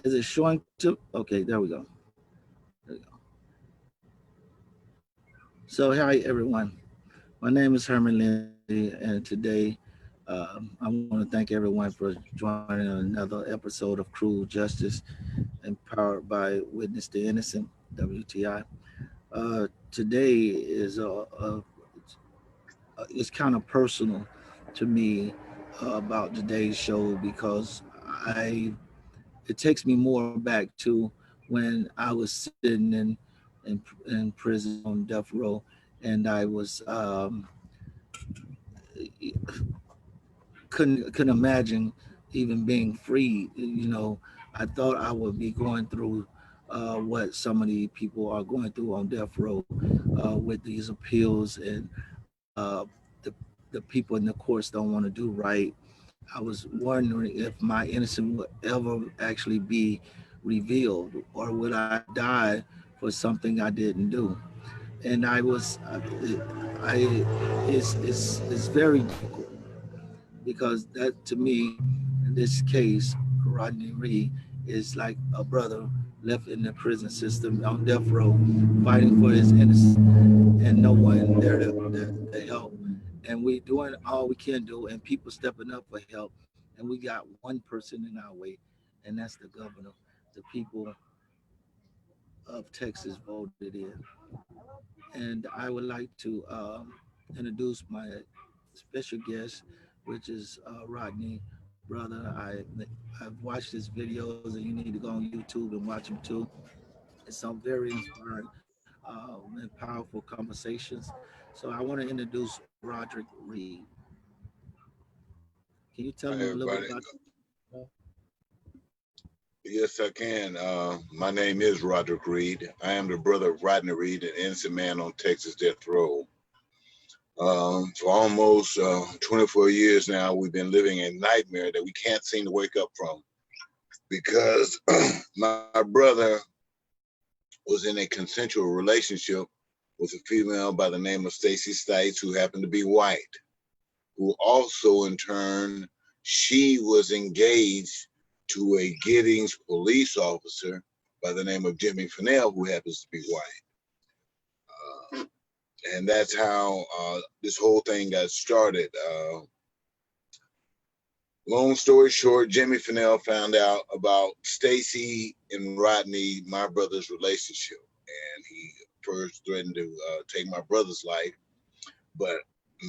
Is it showing to? Okay, there we go. There we go. So, hi everyone. My name is Herman Lindsay, and today I want to thank everyone for joining another episode of Cruel Justice, empowered by Witness the Innocent (WTI). Today is it's kind of personal to me about today's show because I it takes me more back to when I was sitting in prison on death row, and I was couldn't imagine even being free. I thought I would be going through what some of the people are going through on death row with these appeals, and the the people in the courts don't want to do right. I was wondering if my innocence would ever actually be revealed, or would I die for something I didn't do. And I it's very difficult because that to me, in this case, Rodney Reed is like a brother left in the prison system on death row, fighting for his innocence, and no one there to help. And we doing all we can do, and people stepping up for help. And we got one person in our way, and that's the governor. The people of Texas voted in. And I would like to introduce my special guest, which is Rodney, brother. I've watched his videos, and you need to go on YouTube and watch them too. It's some very inspiring and powerful conversations. So I want to introduce Rodrick Reed. Can you tell Hi, me a little bit everybody. about? Yes, I can. My name is Rodrick Reed. I am the brother of Rodney Reed, an innocent man on Texas death row. For almost 24 years now, we've been living a nightmare that we can't seem to wake up from because my brother was in a consensual relationship with a female by the name of Stacy Stites, who happened to be white, who also, in turn, she was engaged to a Giddings police officer by the name of Jimmy Fennell, who happens to be white. And that's how this whole thing got started. Long story short, Jimmy Fennell found out about Stacy and Rodney, my brother's relationship, and he first threatened to take my brother's life. But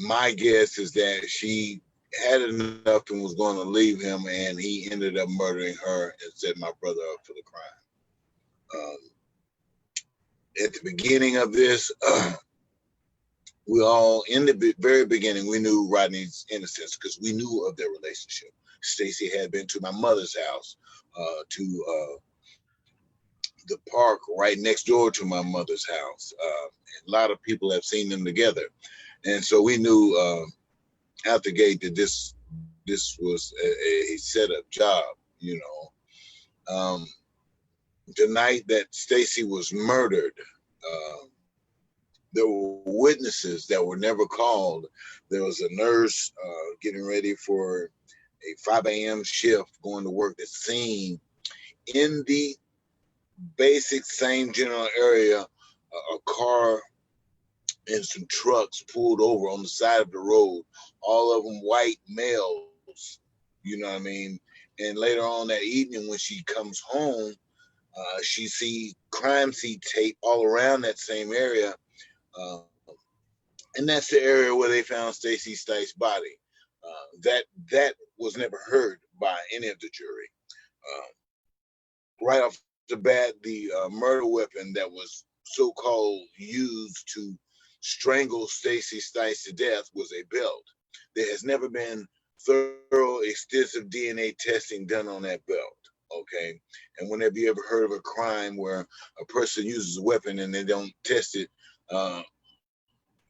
my guess is that she had enough and was going to leave him, and he ended up murdering her and set my brother up for the crime. At the beginning of this, we all, in the very beginning, we knew Rodney's innocence because we knew of their relationship. Stacy had been to my mother's house, to the park right next door to my mother's house. A lot of people have seen them together. And so we knew out the gate that this was a setup job, you know. The night that Stacy was murdered, there were witnesses that were never called. There was a nurse getting ready for a 5 a.m. shift going to work the scene in the basic same general area. A car and some trucks pulled over on the side of the road, all of them white males, you know what I mean? And later on that evening when she comes home, she sees crime scene tape all around that same area. Uh, and that's the area where they found Stacy Stites' body. That was never heard by any of the jury. Right off the bat, the murder weapon that was so-called used to strangle Stacy Stites to death was a belt. There has never been thorough, extensive DNA testing done on that belt. Okay, and whenever you ever heard of a crime where a person uses a weapon and they don't test it uh,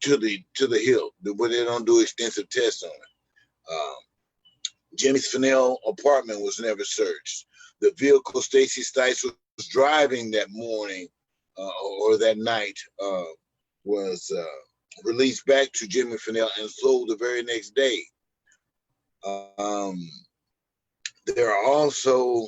to the hilt, but they don't do extensive tests on it. Jimmy's Fennell apartment was never searched. The vehicle Stacy Stites was driving that morning or that night was released back to Jimmy Fennell and sold the very next day. There are also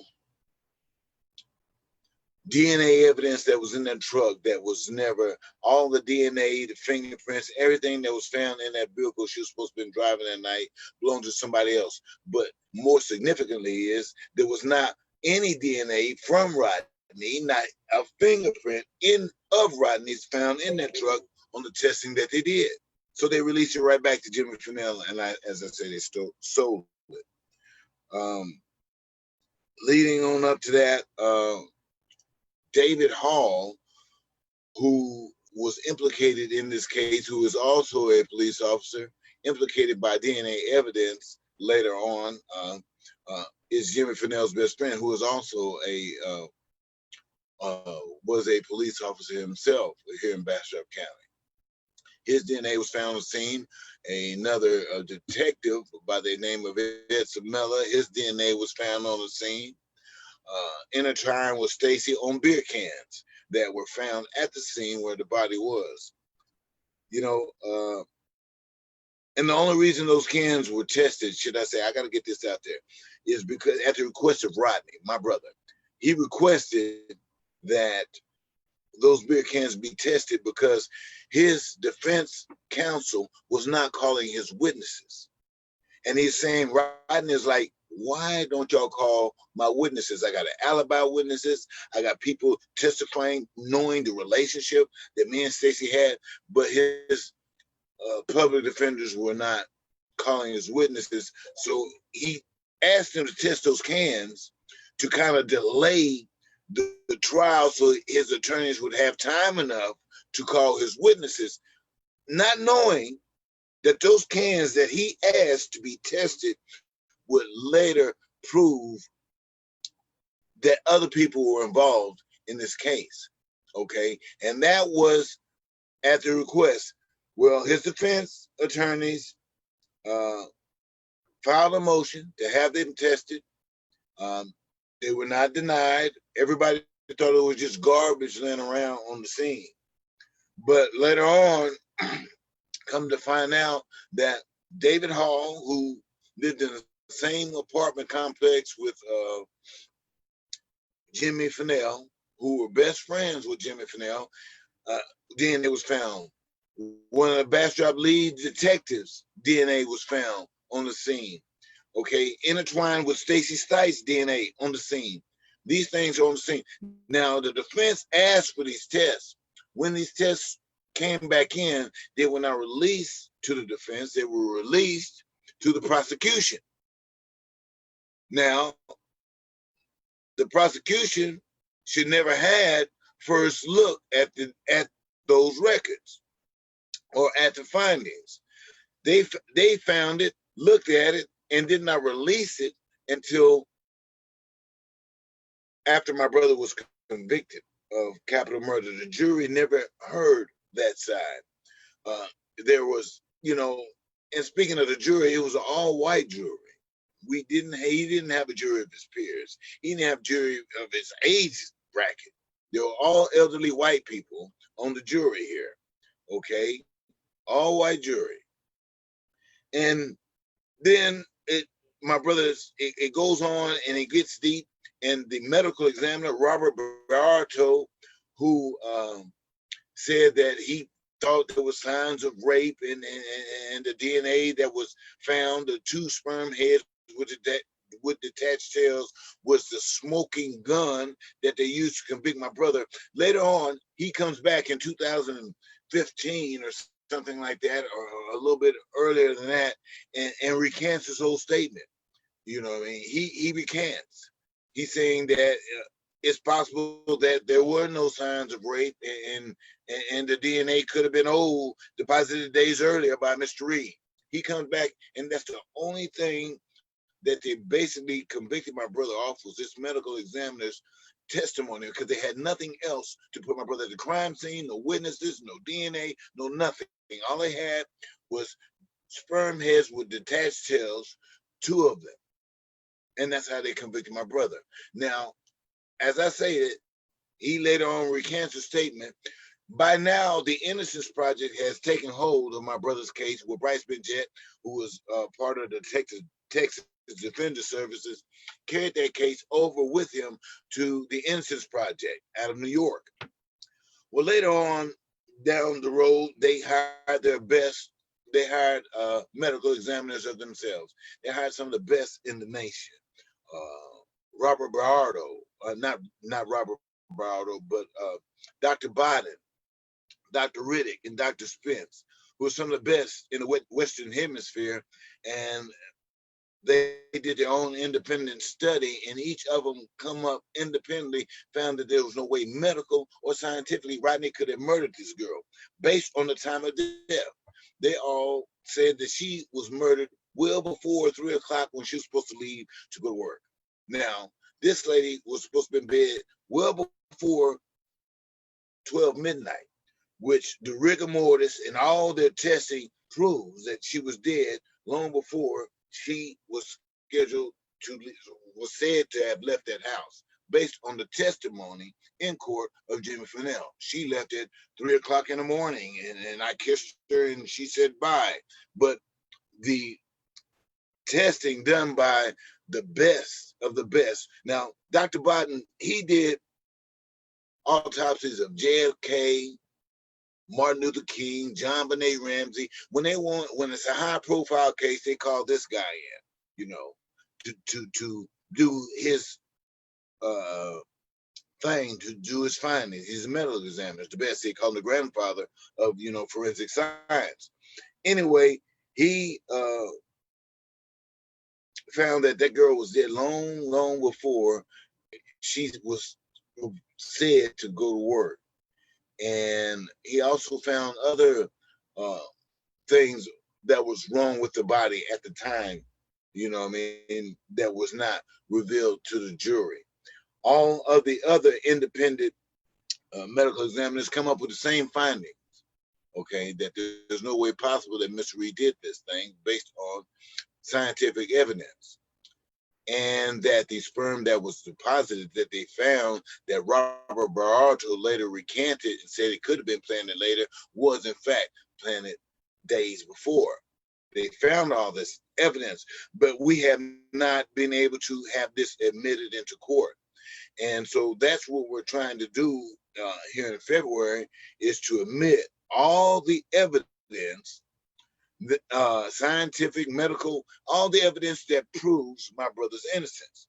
DNA evidence that was in that truck that was never, all the DNA, the fingerprints, everything that was found in that vehicle she was supposed to have been driving that night belonged to somebody else. But more significantly is there was not any DNA from Rodney, not a fingerprint of Rodney's found in that truck on the testing that they did. So they released it right back to Jimmy Fennell, and as I said, they sold it. Leading on up to that, David Hall, who was implicated in this case, who is also a police officer, implicated by DNA evidence later on, is Jimmy Fennell's best friend, who is also was a police officer himself here in Bastrop County. His DNA was found on the scene. Another detective by the name of Ed Samella, his DNA was found on the scene. Intertwined with Stacy on beer cans that were found at the scene where the body was. You know, and the only reason those cans were tested, should I say, I got to get this out there, is because at the request of Rodney, my brother, he requested that those beer cans be tested because his defense counsel was not calling his witnesses. And he's saying, Rodney is like, why don't y'all call my witnesses? I got an alibi witnesses. I got people testifying, knowing the relationship that me and Stacy had, but his public defenders were not calling his witnesses. So he asked them to test those cans to kind of delay the trial so his attorneys would have time enough to call his witnesses, not knowing that those cans that he asked to be tested would later prove that other people were involved in this case. Okay. And that was at the request. Well, his defense attorneys filed a motion to have them tested. They were not denied. Everybody thought it was just garbage laying around on the scene. But later on, come to find out that David Hall, who lived in the same apartment complex with Jimmy Fennell, who were best friends with Jimmy Fennell, DNA was found. One of the Bastrop lead detectives' DNA was found on the scene. Okay, intertwined with Stacy Stites' DNA on the scene. These things are on the scene. Now, the defense asked for these tests. When these tests came back in, they were not released to the defense. They were released to the prosecution. Now, the prosecution should never had first look at those records or at the findings. They found it, looked at it, and did not release it until after my brother was convicted of capital murder. The jury never heard that side. There was, and speaking of the jury, it was an all-white jury. He didn't have a jury of his peers. He didn't have a jury of his age bracket. They were all elderly white people on the jury here. Okay, all white jury. And then my brother's, it goes on and it gets deep. And the medical examiner, Robert Barto, who said that he thought there was signs of rape and the DNA that was found, the 2 sperm heads with detached tails, was the smoking gun that they used to convict my brother. Later on, he comes back in 2015 or something like that, or a little bit earlier than that, and recants his whole statement. You know what I mean? He recants. He's saying that it's possible that there were no signs of rape, and the DNA could have been old, deposited days earlier by Mr. Reed. He comes back, and that's the only thing that they basically convicted my brother off was this medical examiner's testimony, because they had nothing else to put my brother at the crime scene, no witnesses, no DNA, no nothing. All they had was sperm heads with detached tails, 2 of them. And that's how they convicted my brother. Now, as I say it, he later on recants his statement. By now, the Innocence Project has taken hold of my brother's case with Bryce Benjett, who was part of the Texas Defender Services carried that case over with him to the Innocence Project out of New York. Well, later on down the road, they hired their best. They hired medical examiners of themselves. They hired some of the best in the nation. Robert Barardo, not Robert Barardo, but Dr. Biden, Dr. Riddick, and Dr. Spence, who are some of the best in the Western Hemisphere, and they did their own independent study, and each of them come up independently, found that there was no way medical or scientifically Rodney could have murdered this girl based on the time of death. They all said that she was murdered well before 3 o'clock when she was supposed to leave to go to work. Now, this lady was supposed to be in bed well before 12 midnight, which the rigor mortis and all their testing proves that she was dead long before she was scheduled to, was said to have left that house, based on the testimony in court of Jimmy Fennell. She left at 3 o'clock in the morning, and I kissed her and she said bye. But the testing done by the best of the best. Now, Dr. Biden, he did autopsies of JFK, Martin Luther King, John Benet Ramsey. When it's a high profile case, they call this guy in, to do his thing, to do his findings. He's a medical examiner, the best. They call him the grandfather of forensic science. Anyway, he found that girl was dead long before she was said to go to work. And he also found other things that was wrong with the body at the time, that was not revealed to the jury. All of the other independent medical examiners come up with the same findings, okay, that there's no way possible that Mr. Reed did this thing based on scientific evidence. And that the sperm that was deposited, that they found, that Robert Barardo later recanted and said it could have been planted later, was in fact planted days before. They found all this evidence, but we have not been able to have this admitted into court. And so that's what we're trying to do here in February, is to admit all the evidence, scientific, medical, all the evidence that proves my brother's innocence.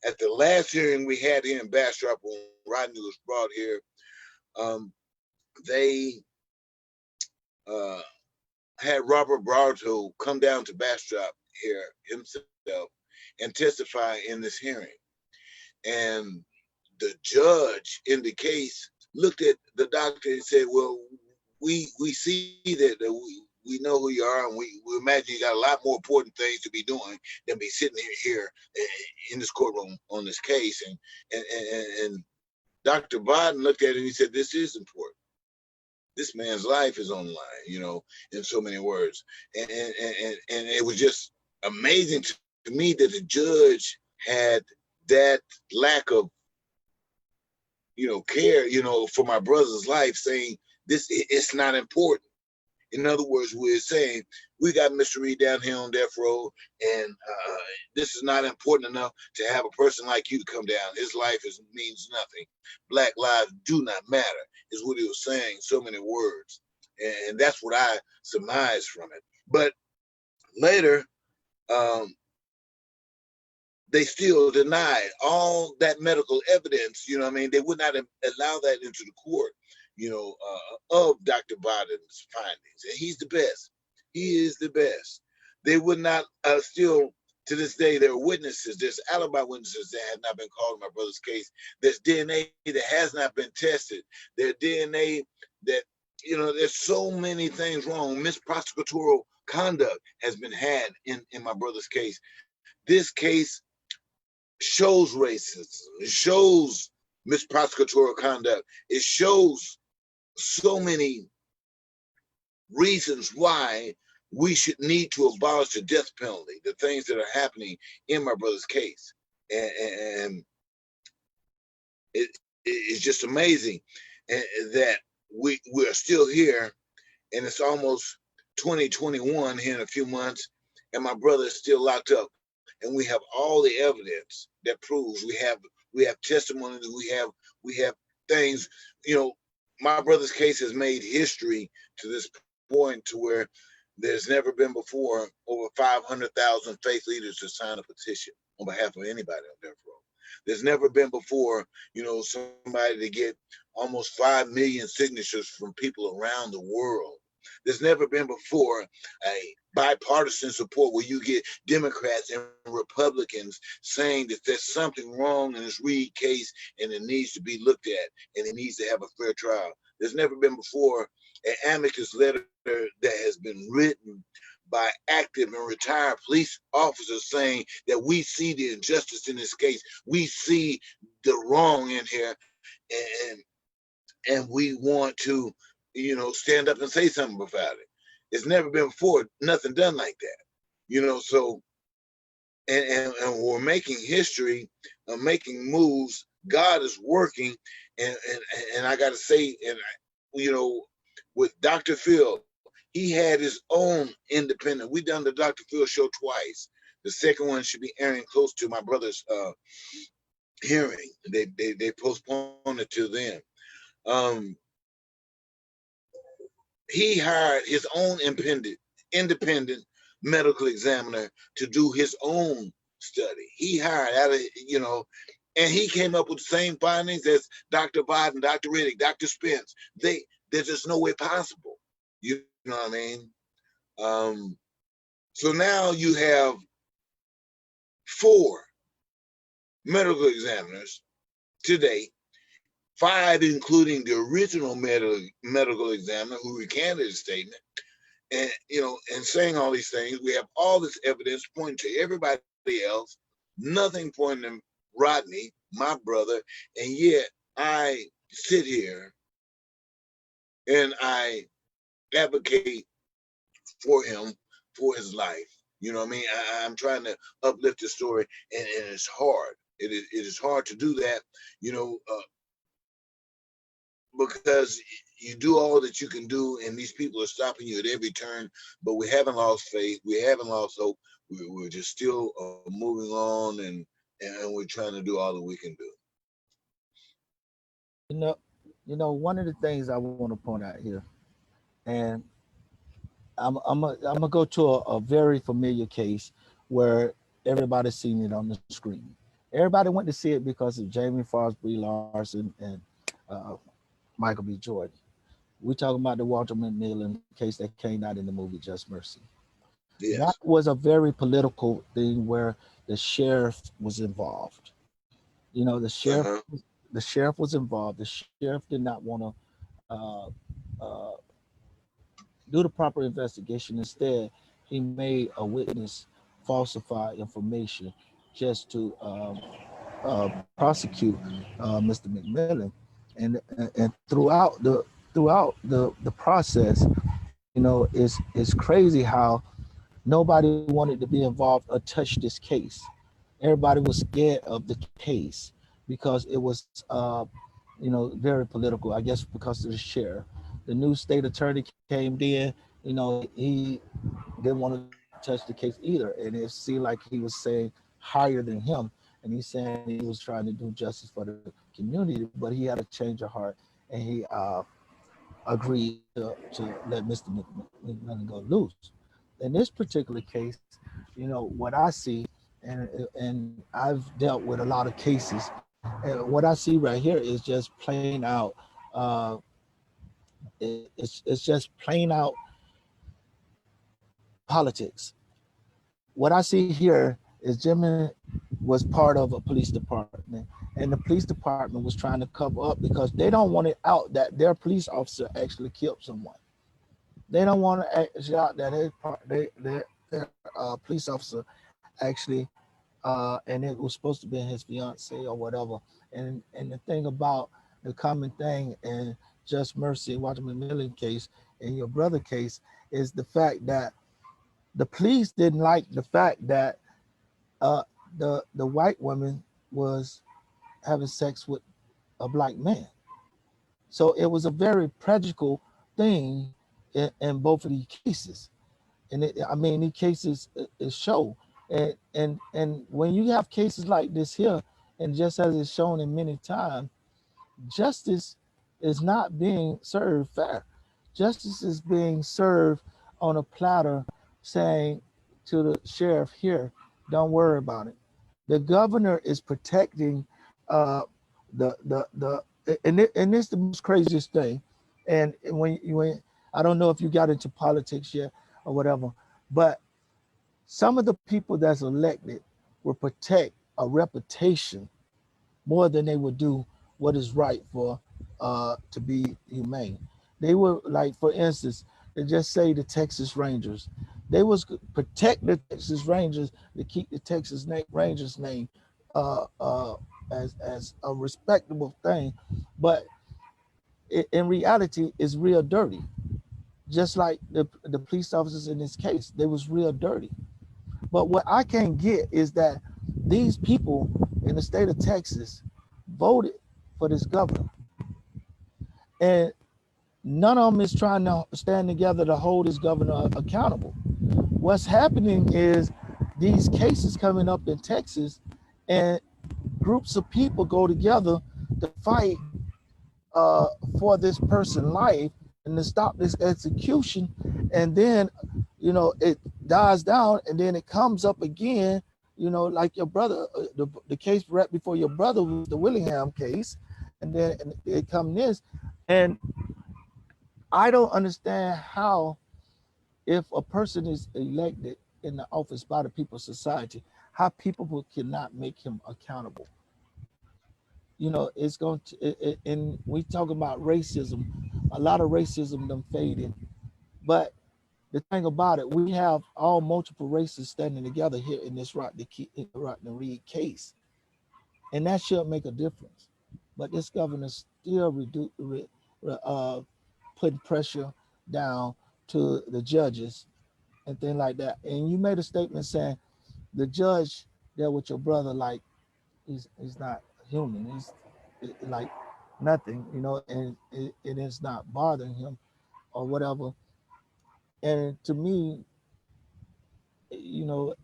At the last hearing we had here in Bastrop, when Rodney was brought here, they had Robert Barardo come down to Bastrop here himself and testify in this hearing. And the judge in the case looked at the doctor and said, well, we see that we know who you are, and we imagine you got a lot more important things to be doing than be sitting here in this courtroom on this case. And Dr. Biden looked at it and he said, this is important. This man's life is on the line, in so many words. And it was just amazing to me that the judge had that lack of, care, for my brother's life, saying it's not important. In other words, we're saying we got Mr. Reed down here on death row, and this is not important enough to have a person like you to come down. His life means nothing. Black lives do not matter, is what he was saying, so many words. And that's what I surmised from it. But later, they still denied all that medical evidence, they would not allow that into the court, of Dr. Biden's findings. And he's the best. He is the best. They would not still, to this day, there are witnesses. There's alibi witnesses that have not been called in my brother's case. There's DNA that has not been tested. There's DNA that, there's so many things wrong. Misprosecutorial conduct has been had in my brother's case. This case shows racism. It shows misprosecutorial conduct. It shows so many reasons why we should need to abolish the death penalty, the things that are happening in my brother's case. And it's just amazing that we are still here, and it's almost 2021 here in a few months, and my brother is still locked up and we have all the evidence that proves we have testimony, we have things, you know, my brother's case has made history to this point to where there's never been before over 500,000 faith leaders to sign a petition on behalf of anybody on death row. There's never been before, somebody to get almost 5 million signatures from people around the world. There's never been before a bipartisan support where you get Democrats and Republicans saying that there's something wrong in this Reed case and it needs to be looked at and it needs to have a fair trial. There's never been before an amicus letter that has been written by active and retired police officers saying that we see the injustice in this case. We see the wrong in here, and we want to, stand up and say something about it. It's never been before, nothing done like that. So and we're making history, making moves. God is working, and I got to say, and with Dr. Phil, he had his own independent. We done the Dr. Phil show twice. The second one should be airing close to my brother's hearing. They postponed it to then. Um, he hired his own independent medical examiner to do his own study. He hired out of, and he came up with the same findings as Dr. Biden, Dr. Riddick, Dr. Spence. There's just no way possible. You know what I mean? So now you have 4 medical examiners today, 5 including the original medical examiner who recanted his statement, and and saying all these things. We have all this evidence pointing to everybody else, nothing pointing to Rodney, my brother, and yet I sit here and I advocate for him, for his life. You know what I mean? I'm trying to uplift the story, and it's hard. It is hard to do that, you know, uh, because you do all that you can do, and these people are stopping you at every turn. But we haven't lost faith. We haven't lost hope. We're just still moving on, and we're trying to do all that we can do. You know, one of the things I want to point out here, and I'm gonna go to a very familiar case where everybody's seen it on the screen. Everybody went to see it because of Jamie Foxx, Brie Larson, and uh, Michael B. Jordan. We talking about the Walter McMillan case that came out in the movie Just Mercy. That Yes. was a very political thing where the sheriff was involved. You know, Uh-huh. the sheriff was involved. The sheriff did not want to uh, uh, do the proper investigation. Instead, he made a witness falsify information just to prosecute Mr. McMillan. And throughout the process, it's crazy how nobody wanted to be involved or touch this case. Everybody was scared of the case because it was very political. I guess because of the sheriff. The new state attorney came in. He didn't want to touch the case either, and it seemed like he was saying higher than him, and he's saying he was trying to do justice for the community, but he had a change of heart, and he agreed to let Mr. McMillan go loose. In this particular case, what I see, and I've dealt with a lot of cases, and what I see right here is just plain out. Uh, it's just plain out politics. What I see here is Jimmy was part of a police department, and the police department was trying to cover up because they don't want it out that their police officer actually killed someone. They don't want to out that their police officer actually, and it was supposed to be his fiance or whatever. And the thing about the common thing in Just Mercy, Walter McMillan case, and your brother case is the fact that the police didn't like the fact that uh, the white woman was having sex with a black man. So it was a very prejudicial thing in both of these cases. And I mean, these cases show. And when you have cases like this here, and just as it's shown in many times, justice is not being served fair. Justice is being served on a platter, saying to the sheriff, here, don't worry about it. The governor is protecting uh, and this is the most craziest thing. And when I don't know if you got into politics yet or whatever, but some of the people that's elected will protect a reputation more than they would do what is right for to be humane. They were like, for instance, they just say the Texas Rangers. They was protect the Texas Rangers to keep the Rangers name uh, uh, as a respectable thing, but in reality, it's real dirty. Just like the police officers in this case, they was real dirty. But what I can't get is that these people in the state of Texas voted for this governor, and none of them is trying to stand together to hold this governor accountable. What's happening is these cases coming up in Texas, and groups of people go together to fight uh, for this person's life and to stop this execution, and then it dies down, and then it comes up again. Like your brother, the case right before your brother was the Willingham case, and then it come this, and I don't understand how, if a person is elected in the office by the people's society, how people cannot make him accountable. It's going to, and we talk about racism. A lot of racism done faded, but the thing about it, we have all multiple races standing together here in this Rodney Reed case, and that should make a difference. But this governor still putting pressure down to the judges and things like that. And you made a statement saying the judge there with your brother, like he's not human. He's like nothing, and it is not bothering him or whatever. And to me, you know,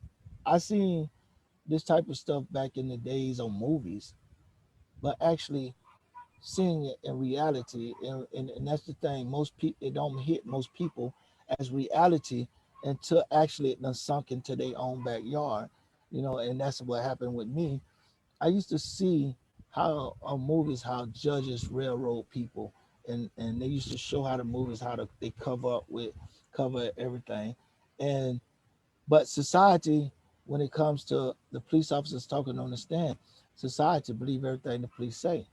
I seen this type of stuff back in the days on movies, but actually seeing it in reality, and that's the thing. Most people, it don't hit most people as reality until actually it done sunk into their own backyard, and that's what happened with me. I used to see how on movies how judges railroad people, and they used to show how the movies they cover everything, and but society, when it comes to the police officers talking on the stand, society believe everything the police say.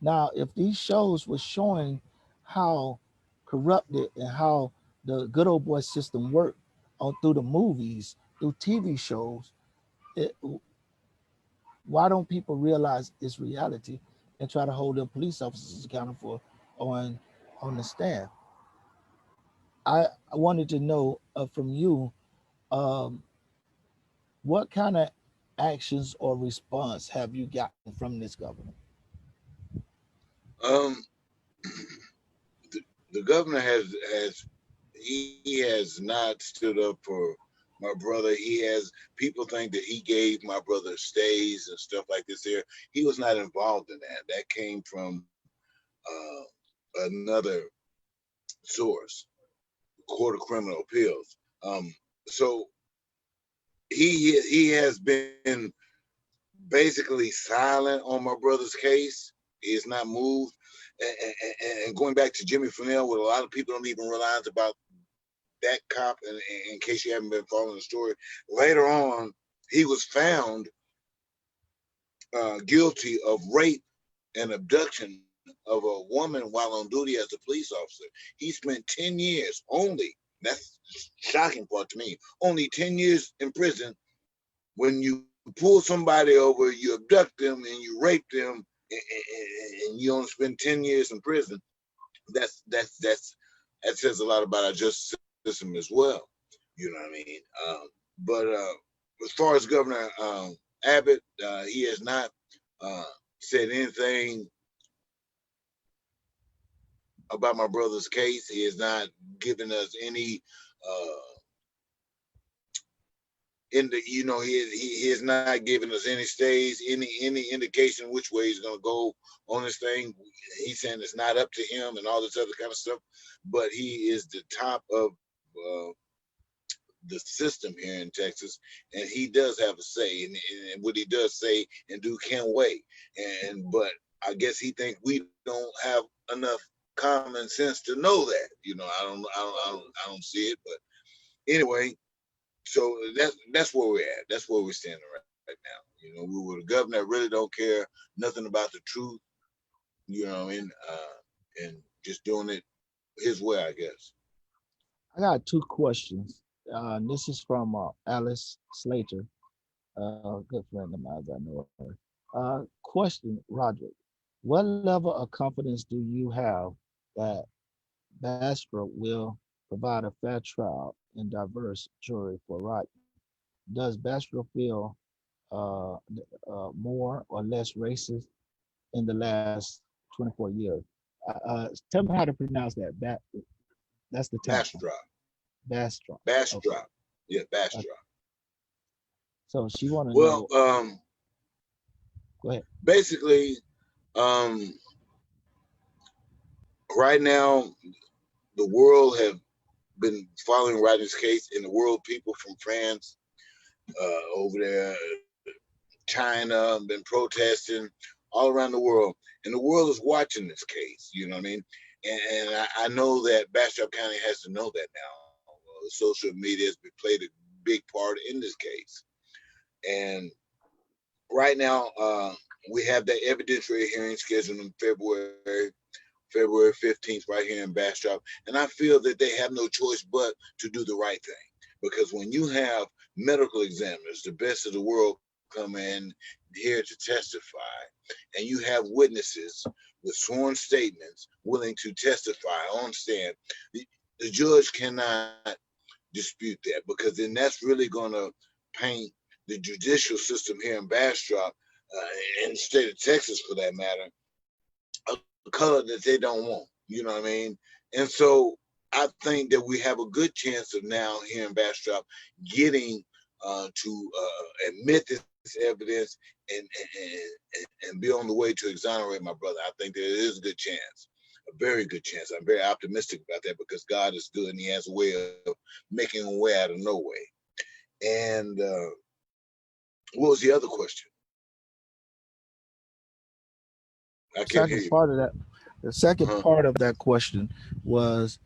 Now, if these shows were showing how corrupted and how the good old boy system worked on through the movies, through TV shows, it, why don't people realize it's reality and try to hold their police officers accountable on on the stand? I wanted to know from you, um, what kind of actions or response have you gotten from this governor? Um, the governor has he has not stood up for my brother. He has people think that he gave my brother stays and stuff like this. Here, he was not involved in that. That came from another source, Court of Criminal Appeals. So he has been basically silent on my brother's case. He has not moved. And going back to Jimmy Fennell, what a lot of people don't even realize about that cop, and in case you haven't been following the story, later on, he was found guilty of rape and abduction of a woman while on duty as a police officer. He spent 10 years only, that's the shocking part to me, only 10 years in prison. When you pull somebody over, you abduct them and you rape them, and you only spend 10 years in prison. That says a lot about our justice system as well. You know what I mean? But as far as Governor Abbott, he has not uh, said anything about my brother's case. He has not given us uh, in the, he has not given us any stays, any indication which way he's going to go on this thing. He's saying it's not up to him and all this other kind of stuff, but he is the top of the system here in Texas, and he does have a say, and what he does say and do can't wait. But I guess he think we don't have enough common sense to know that. I don't see it, but anyway. So that's where we're at. That's where we're standing right now. We were a governor that really don't care nothing about the truth. You know what I mean? And just doing it his way, I guess. I got two questions. This is from Alice Slater, good friend of mine, I know her. Question, Roderick. What level of confidence do you have that Bastrop will provide a fair trial and diverse jury for Rodney? Does Bastrop feel more or less racist in the last 24 years? Tell me how to pronounce that. That's the town. Bastrop. Bastrop. Okay. Bastrop. Yeah, Okay. Bastrop. So she want to Well, know. Go ahead. basically, right now, the world have been following Rodney's case, and the world people from France, over there, China, been protesting all around the world, and the world is watching this case. You know what I mean? And I know that Bastrop County has to know that now. Social media has played a big part in this case, and right now we have that evidentiary hearing scheduled in February 15th, right here in Bastrop. And I feel that they have no choice but to do the right thing. Because when you have medical examiners, the best of the world, come in here to testify, and you have witnesses with sworn statements willing to testify on stand, the judge cannot dispute that, because then that's really going to paint the judicial system here in Bastrop, in the state of Texas for that matter, a color that they don't want. You know what I mean? And so I think that we have a good chance of now here in Bastrop getting to admit this evidence and be on the way to exonerate my brother. I think there is a good chance, a very good chance. I'm very optimistic about that, because God is good and He has a way of making a way out of no way. And what was the other question? I can't hear Second you. part of that. The second part of that question was,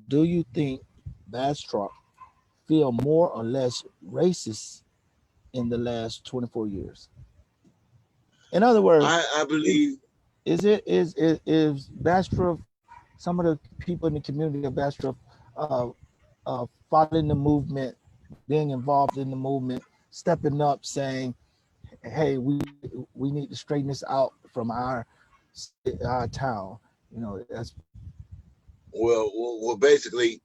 do you think Bastrop feel more or less racist in the last 24 years? In other words, I is, believe. is Bastrop, some of the people in the community of Bastrop, uh, following the movement, being involved in the movement, stepping up, saying, "Hey, we need to straighten this out from our town." That's Well, basically,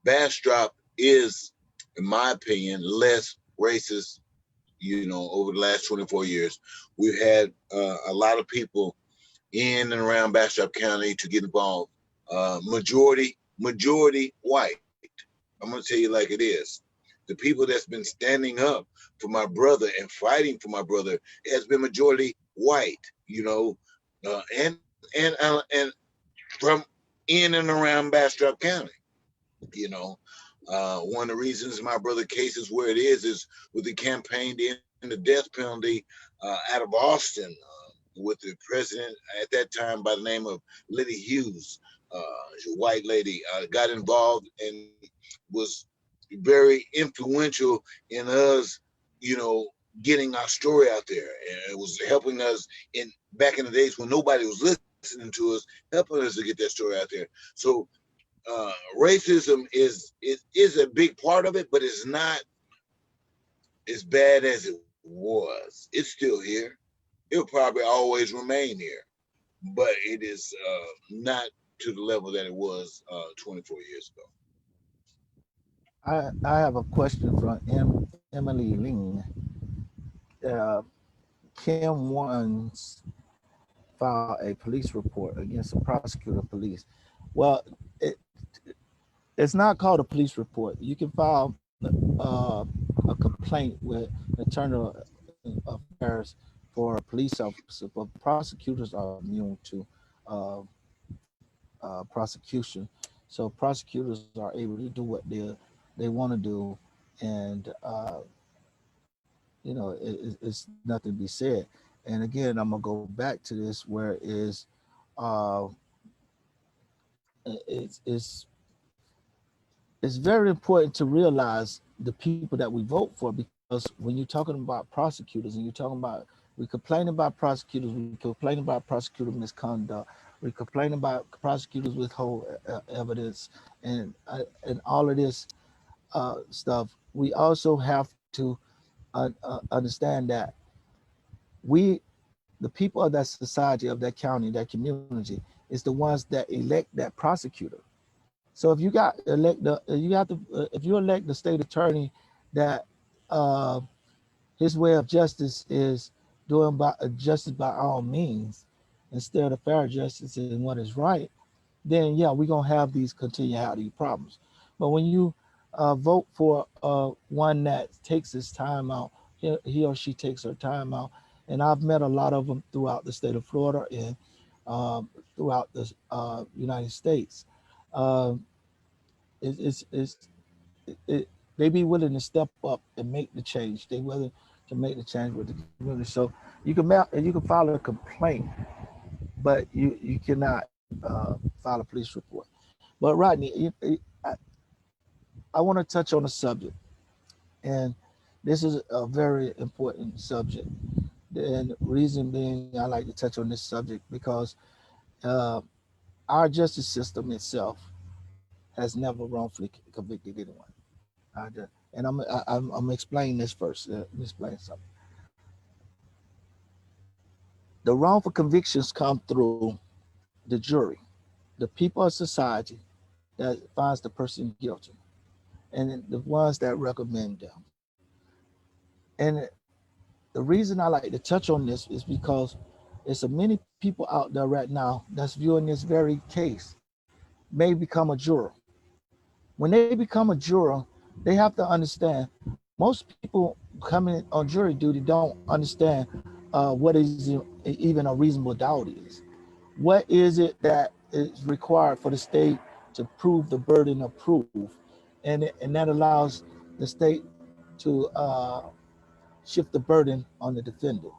Bastrop is, in my opinion, less racist. Over the last 24 years, we've had a lot of people in and around Bastrop County to get involved. Majority white. I'm gonna tell you like it is. The people that's been standing up for my brother and fighting for my brother has been majority white. And from in and around Bastrop County. You know, one of the reasons my brother case is where it is with the campaign to end the death penalty out of Austin, with the president at that time by the name of Liddy Hughes, a white lady, got involved and was very influential in us, getting our story out there, and it was helping us in back in the days when nobody was listening to us, helping us to get that story out there. So racism is a big part of it, but it's not as bad as it was. It's still here. It'll probably always remain here, but it is not to the level that it was 24 years ago. I have a question from Emily Ling. Uh, Kim once filed a police report against the prosecutor of police. Well, it, it's not called a police report. You can file, uh, a complaint with internal affairs for police officers, but prosecutors are immune to uh, prosecution. So prosecutors are able to do what they want to do, and it's nothing to be said. And again, I'm gonna go back to this where uh, it's it's very important to realize the people that we vote for, because when you're talking about prosecutors and you're talking about, we complain about prosecutors, we complain about prosecutor misconduct, we complain about prosecutors withhold evidence, and all of this stuff. We also have to understand that we, the people of that society, of that county, that community, is the ones that elect that prosecutor. So if you got elect the, you have to, if you elect the state attorney that uh, his way of justice is doing by justice by all means instead of fair justice and what is right, then yeah, we're gonna have these continue to have these problems. But when you vote for one that takes his time out, he or she takes her time out, and I've met a lot of them throughout the state of Florida and throughout the United States. Um, it's it, they be willing to step up and make the change. They willing to make the change with the community. So you can file a complaint, but you cannot file a police report. But Rodney, I want to touch on a subject, and this is a very important subject. And reason being, I like to touch on this subject because uh, our justice system itself has never wrongfully convicted anyone. And I'm explaining this first. Let me explain something. The wrongful convictions come through the jury, the people of society that finds the person guilty, and the ones that recommend them. And the reason I like to touch on this is because there's so many people out there right now that's viewing this very case may become a juror. When they become a juror, they have to understand most people coming on jury duty don't understand what is even a reasonable doubt is. What is it that is required for the state to prove the burden of proof, and that allows the state to shift the burden on the defendant.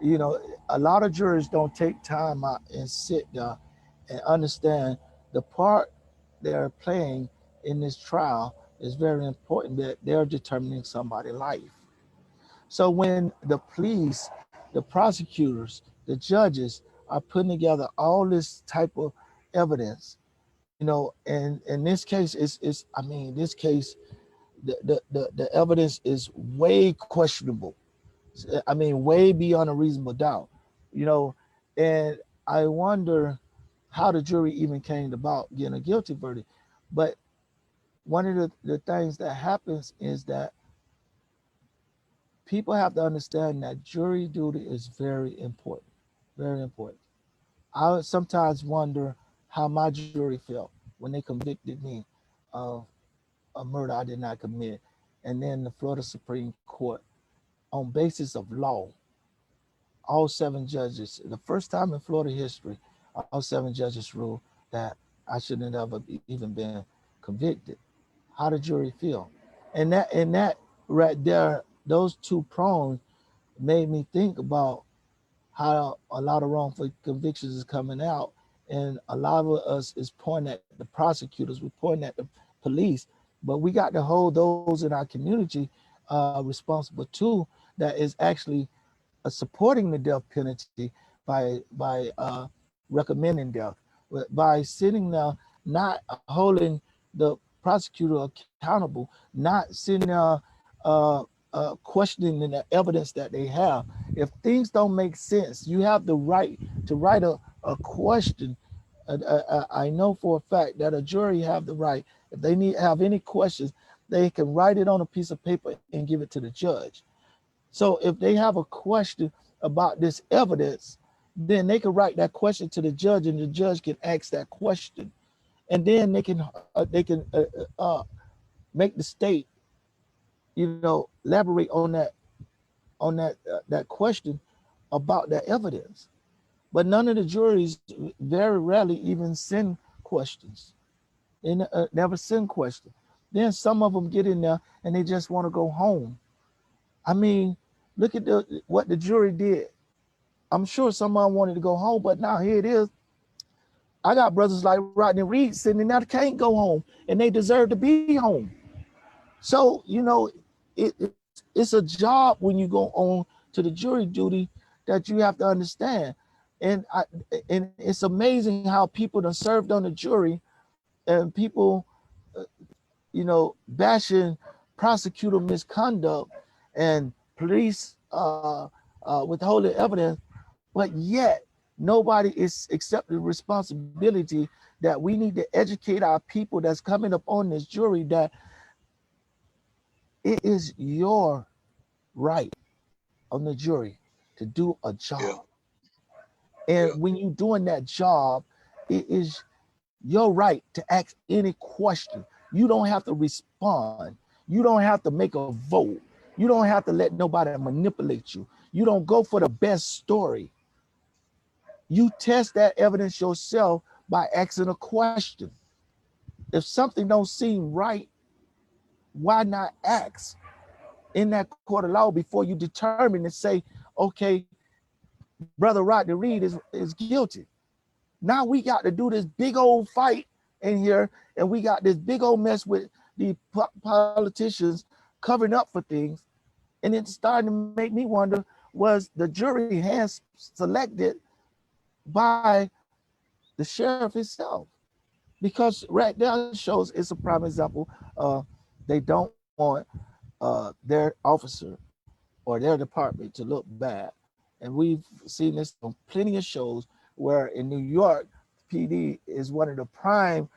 You know, a lot of jurors don't take time out and sit there and understand the part they're playing in this trial is very important, that they're determining somebody's life. So when the police, the prosecutors, the judges are putting together all this type of evidence, and in this case, is I mean, this case, the evidence is way questionable. I mean, way beyond a reasonable doubt, you know, and I wonder how the jury even came about getting a guilty verdict. But one of the things that happens is that people have to understand that jury duty is very important, very important. I sometimes wonder how my jury felt when they convicted me of a murder I did not commit, and then the Florida Supreme Court, on basis of law, all seven judges, the first time in Florida history, all seven judges ruled that I shouldn't have ever even been convicted. How the jury feel? And that right there, those two prongs made me think about how a lot of wrongful convictions is coming out, and a lot of us is pointing at the prosecutors, we're pointing at the police, but we got to hold those in our community responsible too, that is actually supporting the death penalty by recommending death, by sitting there, not holding the prosecutor accountable, not sitting there questioning the evidence that they have. If things don't make sense, you have the right to write a question. I know for a fact that a jury have the right, if they need have any questions, they can write it on a piece of paper and give it to the judge. So if they have a question about this evidence, then they can write that question to the judge, and the judge can ask that question, and then they can make the state elaborate on that question about that evidence. But none of the juries very rarely even send questions. They never send questions. Then some of them get in there and they just want to go home. I mean, look at what the jury did. I'm sure someone wanted to go home, but now here it is. I got brothers like Rodney Reed sitting there that can't go home, and they deserve to be home. So it's a job when you go on to the jury duty that you have to understand, and it's amazing how people that served on the jury and people, uh, bashing prosecutor misconduct and police withholding evidence, but yet nobody is accepting responsibility that we need to educate our people that's coming up on this jury that it is your right on the jury to do a Yeah. job. And Yeah. when you're doing that job, it is your right to ask any question. You don't have to respond. You don't have to make a vote. You don't have to let nobody manipulate you. You don't go for the best story. You test that evidence yourself by asking a question. If something don't seem right, why not ask in that court of law before you determine and say, okay, brother Rodney Reed is guilty. Now we got to do this big old fight in here, and we got this big old mess with the politicians covering up for things, and it's starting to make me wonder: was the jury hand selected by the sheriff himself? Because right there shows it's a prime example. They don't want their officer or their department to look bad. And we've seen this on plenty of shows where in New York, PD is one of the prime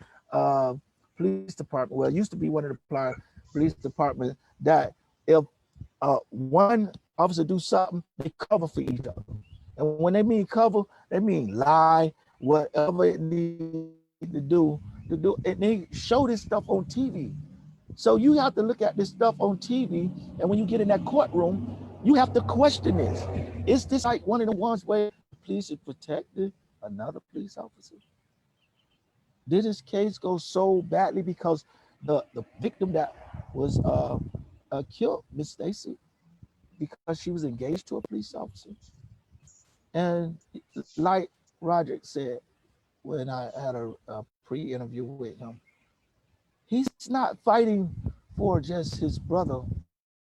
police department. Well, it used to be one of the prime police departments that if one officer do something, they cover for each other. And when they mean cover, they mean lie, whatever it needs to do, and they show this stuff on TV. So you have to look at this stuff on TV, and when you get in that courtroom, you have to question this. Is this like one of the ones where the police is protecting another police officer? Did this case go so badly because the victim that was killed, Miss Stacy, because she was engaged to a police officer? And like Rodrick said when I had a pre-interview with him, he's not fighting for just his brother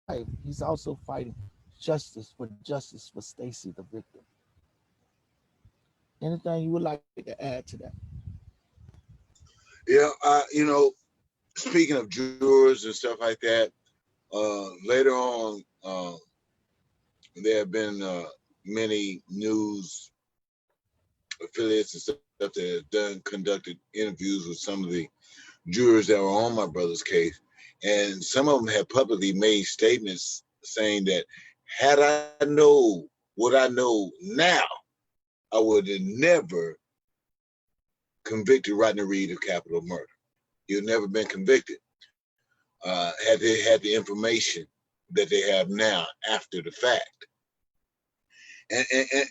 wife. He's also fighting justice for Stacy, the victim. Anything you would like to add to that? Yeah. Speaking of jurors and stuff like that, later on, there have been many news affiliates and stuff that have conducted interviews with some of the jurors that were on my brother's case, and some of them have publicly made statements saying that had I know what I know now, I would have never convicted Rodney Reed of capital murder. He would never been convicted had they had the information that they have now after the fact.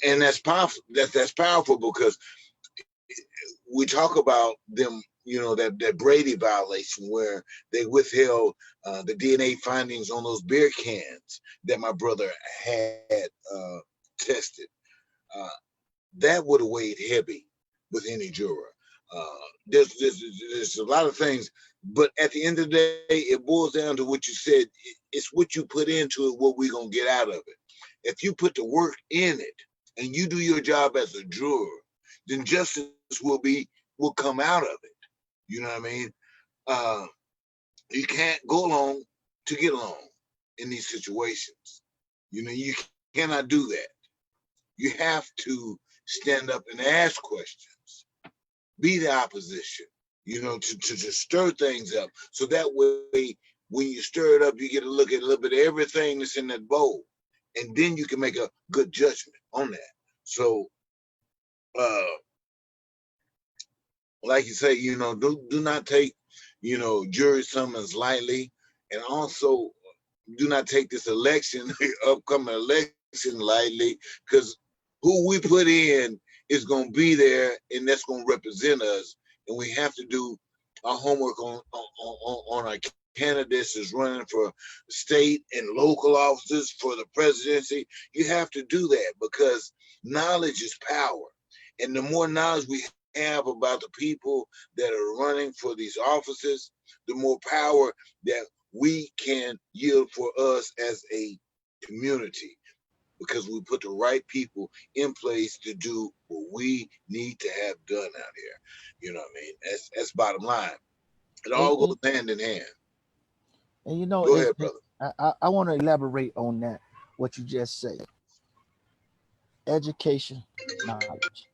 And that's powerful. That's powerful because we talk about them, that Brady violation where they withheld the DNA findings on those beer cans that my brother had tested. Uh, that would have weighed heavy with any juror. There's a lot of things, but at the end of the day, it boils down to what you said. It's what you put into it, what we're gonna get out of it. If you put the work in it and you do your job as a juror, then justice will come out of it. You know what I mean? Uh, you can't go along to get along in these situations. You cannot do that. You have to stand up and ask questions, be the opposition, to stir things up. So that way, when you stir it up, you get to look at a little bit of everything that's in that bowl. And then you can make a good judgment on that. So, uh, like you say, do not take, jury summons lightly. And also, do not take this election, upcoming election, lightly, because who we put in is going to be there, and that's going to represent us. And we have to do our homework on our candidates is running for state and local offices for the presidency. You have to do that because knowledge is power. And the more knowledge we have about the people that are running for these offices, the more power that we can yield for us as a community, because we put the right people in place to do what we need to have done out here. You know what I mean? That's bottom line. It And, all goes hand in hand. and you know, Go ahead, brother. I want to elaborate on that. What you just say, education, knowledge.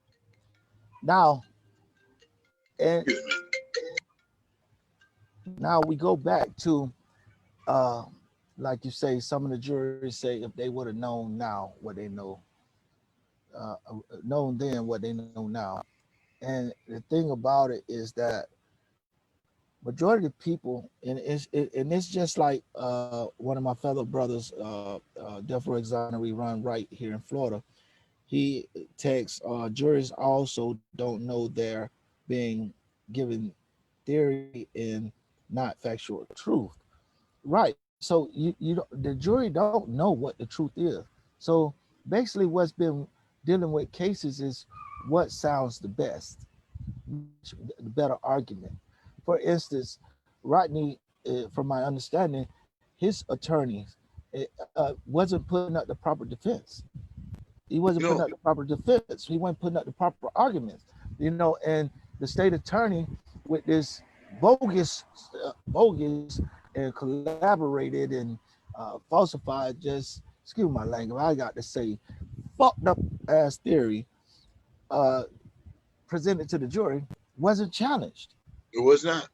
Now, and Excuse me. now we go back to, uh, like you say, some of the juries say if they would have known now what they know, known then what they know now. And the thing about it is that majority of people, and it's just like one of my fellow brothers, Death Row Exonery, run right here in Florida. He takes juries also don't know they're being given theory and not factual truth. Right. So the jury don't know what the truth is. So basically, what's been dealing with cases is what sounds the best, the better argument. For instance, Rodney, from my understanding, his attorneys wasn't putting up the proper defense. He wasn't putting No, up the proper defense. He wasn't putting up the proper arguments. And the state attorney with this bogus and collaborated and falsified, just excuse my language, I got to say, fucked up ass theory uh, presented to the jury wasn't challenged. it was not.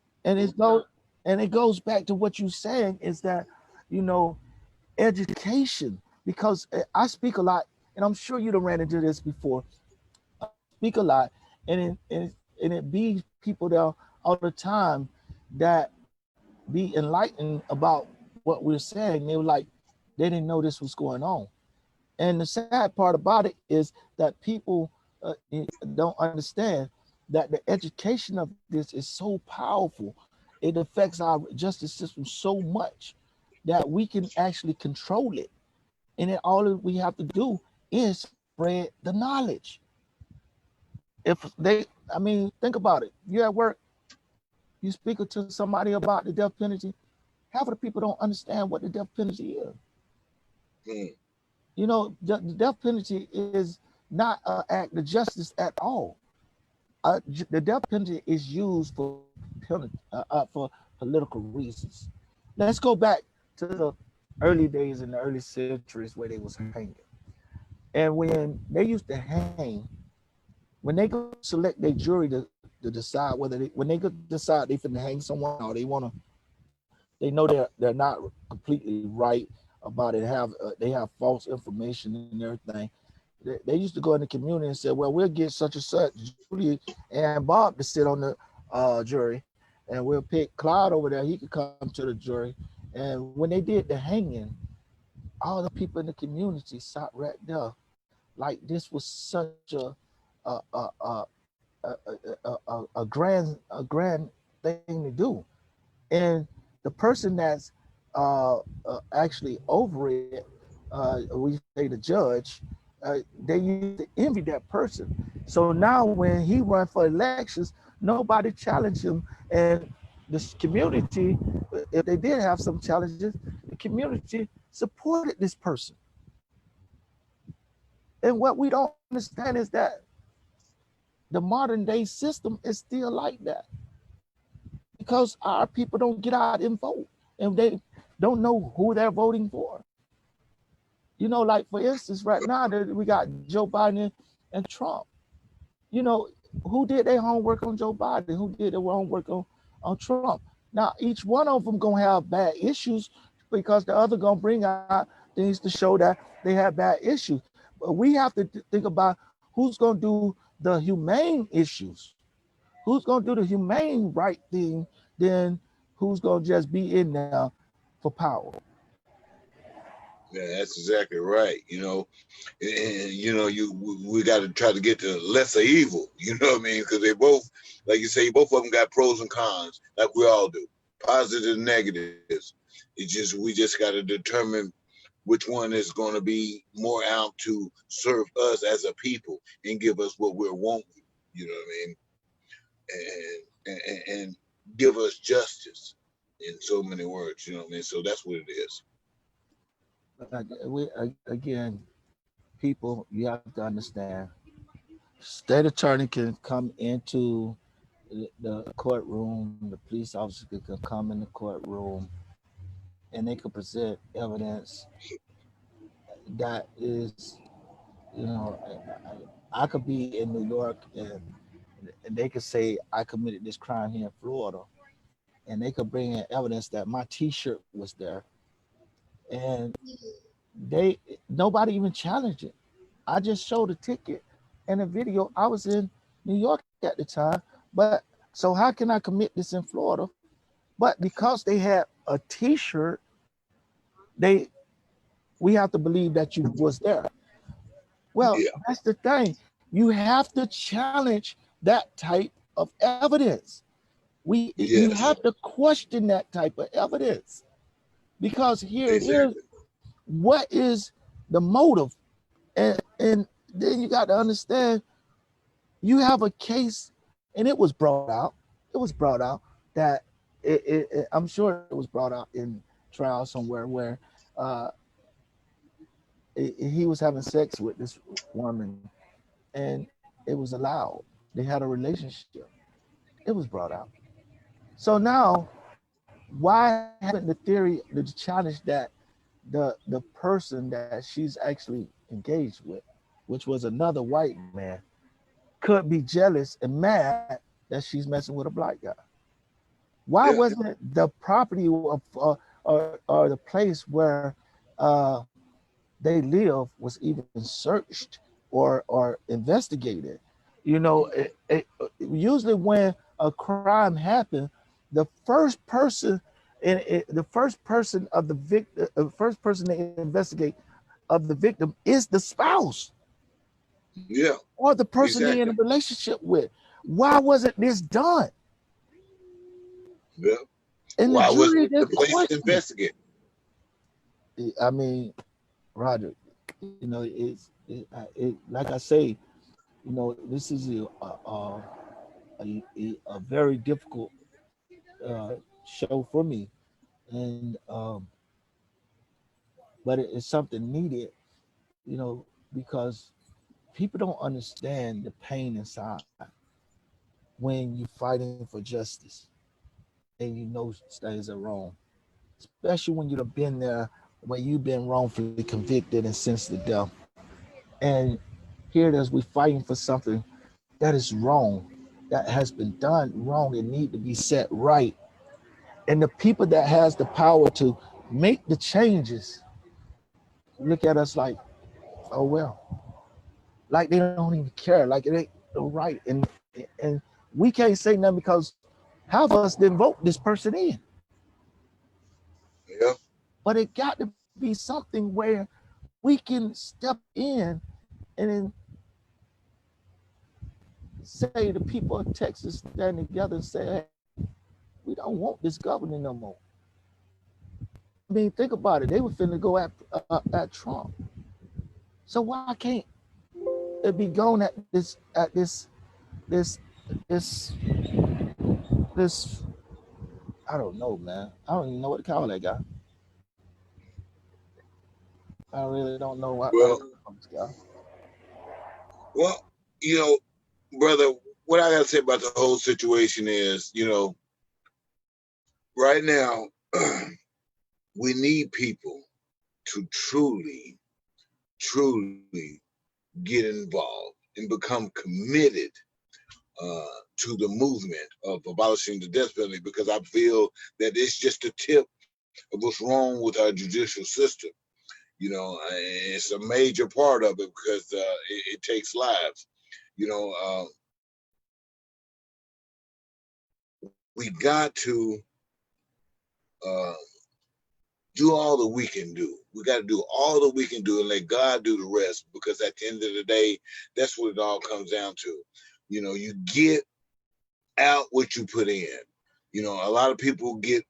And it goes back to what you're saying is that, you know, education, because I speak a lot, and I'm sure you done ran into this before. I speak a lot, and it be people there all the time that be enlightened about what we're saying. They were like, they didn't know this was going on. And the sad part about it is that people don't understand that the education of this is so powerful. It affects our justice system so much that we can actually control it. And then all we have to do is spread the knowledge. If they, I mean, think about it. You're at work, you speak to somebody about the death penalty. Half of the people don't understand what the death penalty is. Mm. You know, the death penalty is not an act of justice at all. The death penalty is used for political reasons. Let's go back to the early days in the early centuries where they was hanging. And when they used to hang, when they go select their jury to decide whether when they go decide they finna hang someone or they know they're not completely right about it, they have false information and everything. They used to go in the community and say, well, we'll get such and such Julie and Bob to sit on the jury, and we'll pick Clyde over there, he could come to the jury. And when they did the hanging, all the people in the community sat right there like this was such a a a a grand thing to do. And the person that's actually over it, we say the judge, they used to envy that person. So now when he run for elections, nobody challenged him, and this community, if they did have some challenges, the community supported this person. And what we don't understand is that the modern day system is still like that because our people don't get out and vote, and they don't know who they're voting for. You know, like for instance, right now we got Joe Biden and Trump. You know, who did their homework on Joe Biden? Who did their homework on Trump? Now, each one of them gonna have bad issues because the other gonna bring out things to show that they have bad issues. But we have to think about who's gonna do the humane issues. Who's gonna do the humane right thing? Then who's gonna just be in there for power? Yeah, that's exactly right. And we got to try to get to lesser evil. You know what I mean? Because they both, like you say, both of them got pros and cons, like we all do, positive and negatives. We just got to determine which one is going to be more out to serve us as a people and give us what we're wanting. You know what I mean? And give us justice in so many words. You know what I mean? So that's what it is. Again, people, you have to understand. State attorney can come into the courtroom. The police officer can come in the courtroom, and they could present evidence that is, you know, I could be in New York, and they could say I committed this crime here in Florida, and they could bring in evidence that my T-shirt was there, and they nobody even challenged it. I just showed a ticket and a video. I was in New York at the time, but so how can I commit this in Florida? But because they had a T-shirt, they we have to believe that you was there. Well, Yeah. that's the thing. You have to challenge that type of evidence. You Yes. have to question that type of evidence because here it is. Exactly. What is the motive? And then you got to understand you have a case, and it was brought out. It was brought out that I'm sure it was brought out in trial somewhere where uh, he was having sex with this woman, and it was allowed. They had a relationship. It was brought out. So now, why haven't the theory, the challenge that the person that she's actually engaged with, which was another white man, could be jealous and mad that she's messing with a black guy? Why Yeah. wasn't the property of or the place where uh, they live was even searched or investigated? You know, usually when a crime happens, the first person the first person of the victim, the first person to investigate of the victim is the spouse Yeah. or the person they're in Exactly. a relationship with. Why wasn't this done? Yeah. And the Why wasn't jury it the didn't place to question investigate? it. I mean, Roger, like I say, this is a very difficult uh, show for me, and but it's something needed, because people don't understand the pain inside when you're fighting for justice and you know things are wrong, especially when you've been there, when you've been wrongfully convicted and sentenced to death. And here it is, we're fighting for something that is wrong, that has been done wrong and need to be set right. And the people that has the power to make the changes look at us like, oh well, like they don't even care, like it ain't right. And we can't say nothing because half of us didn't vote this person in. Yeah. But it got to be something where we can step in and then say the people of Texas stand together and say, hey, we don't want this governor no more. I mean, think about it. They were finna go at Trump. So why can't it be gone this this this I don't know, man. I don't even know what to call that guy. I really don't know what to Well, call this guy. well, you know, brother, what I gotta say about the whole situation is, right now, we need people to truly get involved and become committed to the movement of abolishing the death penalty, because I feel that it's just a tip of what's wrong with our judicial system. It's a major part of it because it takes lives. You know, we got to uh, do all that we can do. We got to do all that we can do and let God do the rest, because at the end of the day, that's what it all comes down to. You get out what you put in. A lot of people get,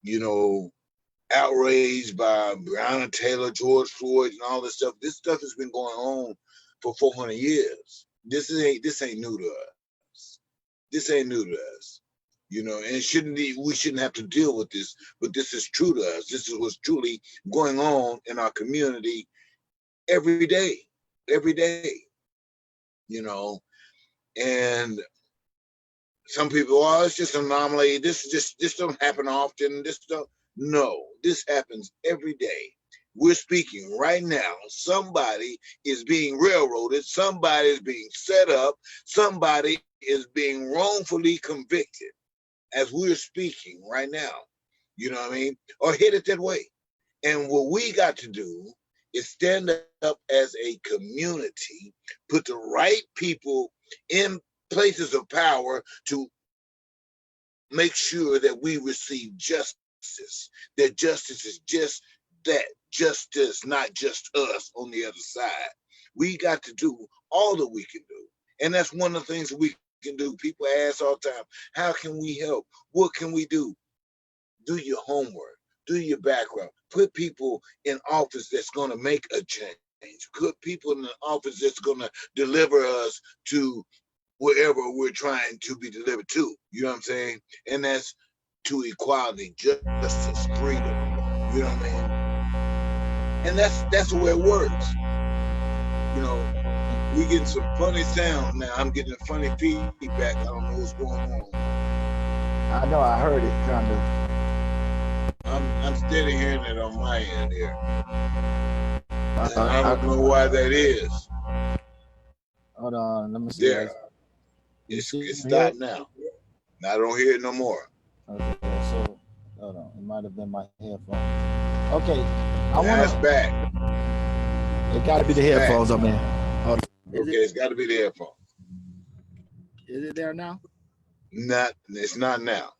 you know, outraged by Breonna Taylor, George Floyd, and all this stuff. This stuff has been going on for 400 years. This ain't new to us. This ain't new to us. And we shouldn't have to deal with this, but this is true to us. This is what's truly going on in our community every day, every day. You know, and some people, oh, it's just an anomaly. This don't happen often. This don't. No, this happens every day. We're speaking right now. Somebody is being railroaded. Somebody is being set up. Somebody is being wrongfully convicted as we're speaking right now. You know what I mean? Or headed that way. And what we got to do is stand up as a community, put the right people in places of power to make sure that we receive justice, that justice is just that, justice, not just us on the other side. We got to do all that we can do. And that's one of the things that we can do. People ask all the time, how can we help? What can we do? Do your homework, do your background, put people in office that's going to make a change, put people in the office that's going to deliver us to wherever we're trying to be delivered to. You know what I'm saying? And that's to equality, justice, freedom. You know what I mean? And that's the way it works. You know, we getting some funny sound now. I'm getting a funny feedback. I don't know what's going on. I know I heard it kind of. I'm steady hearing it on my end here. And I don't know why that is. Hold on, let me see. There. It stopped now. I don't hear it no more. Okay, so hold on. It might have been my headphones. Okay, It's back. It got to be the headphones, I mean. Okay, it's got to be the headphones. Is it there now? It's not now.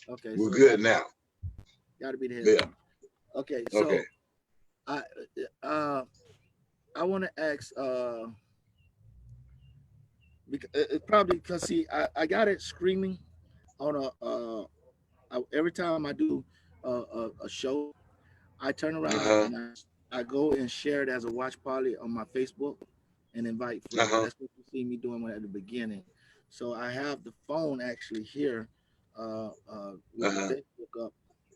Okay, we're good now. Got to be the headphones. Yeah. Okay, so okay. I want to ask probably because see I got it screaming on every time I do a show, I turn around and I go and share it as a watch party on my Facebook and invite friends. That's what you see me doing at the beginning. So I have the phone actually here with the Facebook up,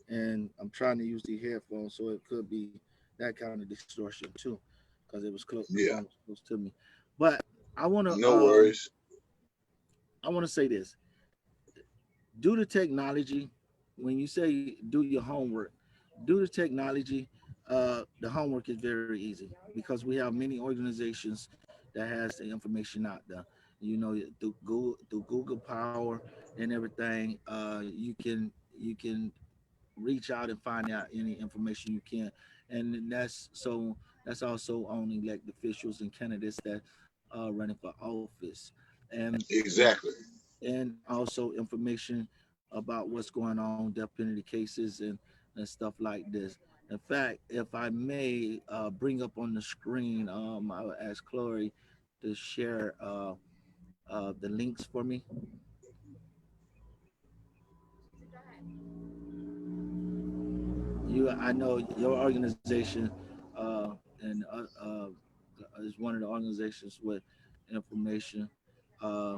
and I'm trying to use the headphones, so it could be that kind of distortion too, because it was close. The phone was close to me. But I want to. No worries. I want to say this. Due to technology, when you say do your homework, due to technology, the homework is very easy because we have many organizations that has the information out there. You know, through Google Power and everything, you can reach out and find out any information you can, and that's also on elected officials and candidates that are running for office, exactly, and also information about what's going on, death penalty cases and stuff like this. In fact, if I may bring up on the screen, I will ask Chloe to share the links for me. I know your organization and is one of the organizations with information. Uh,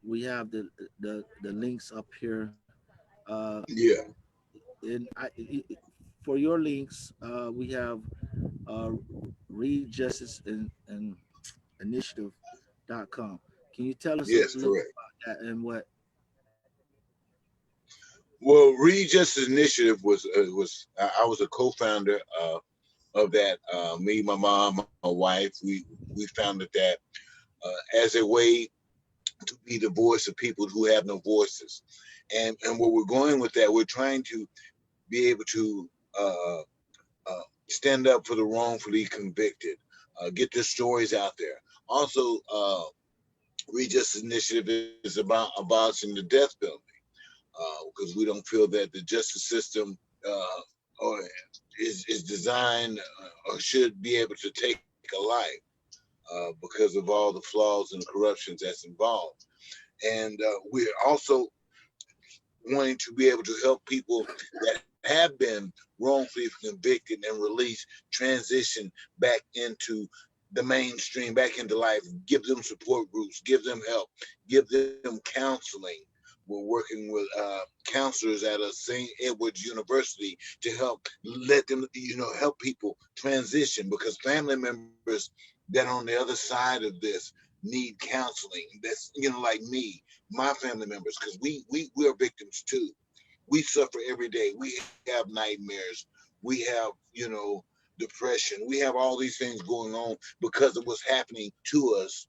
we have the links up here. Yeah. And for your links, we have uh, Reed Justice and Initiative.com. Can you tell us a Yes, little correct. about that and what? Well, Reed Justice Initiative was I was a co-founder of that. Me, my mom, my wife, we founded that as a way to be the voice of people who have no voices, and where we're going with that, we're trying to be able to stand up for the wrongfully convicted, get their stories out there. Also, Reed Justice Initiative is about abolishing the death penalty because we don't feel that the justice system uh, or is designed or should be able to take a life because of all the flaws and corruptions that's involved. And we're also wanting to be able to help people that have been wrongfully convicted and released transition back into the mainstream, back into life, give them support groups, give them help, give them counseling. We're working with counselors at a St. Edward's University to help let them, help people transition because family members that are on the other side of this need counseling. That's like me, my family members, because we are victims too. We suffer every day. We have nightmares. We have, depression. We have all these things going on because of what's happening to us